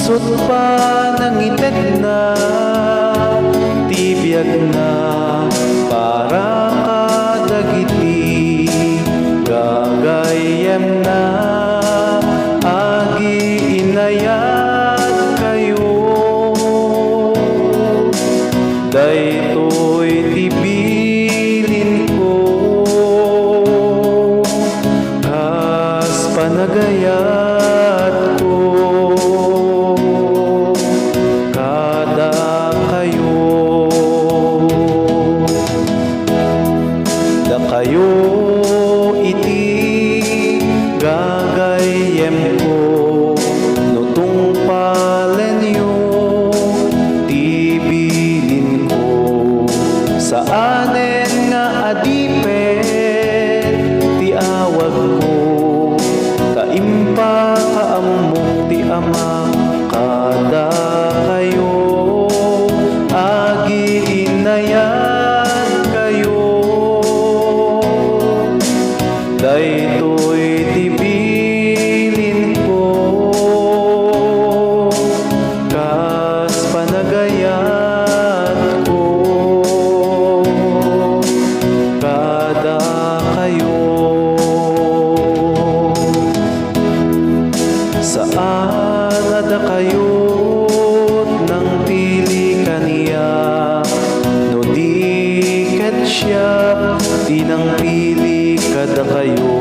Isot pa ng ited na tibiyag na para kadagiti gagayem na agi inayat kayo daytoy tibilin ko kas panagayat ko kada kayo da kayo iti gagayem ko nutong palenyo tibilin ko saanen nga adipet ti awag ko taimpa kaamok ti ama kada kayo agi inayan kayo daytoy tibilin ko kas panagayat ko kada kayo saan ada kayo nang pili kaniya no di ket siya di nang pili kada kayo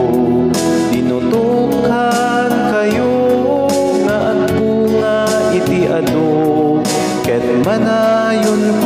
dinutukan kayo nga at bunga iti ado ket manayon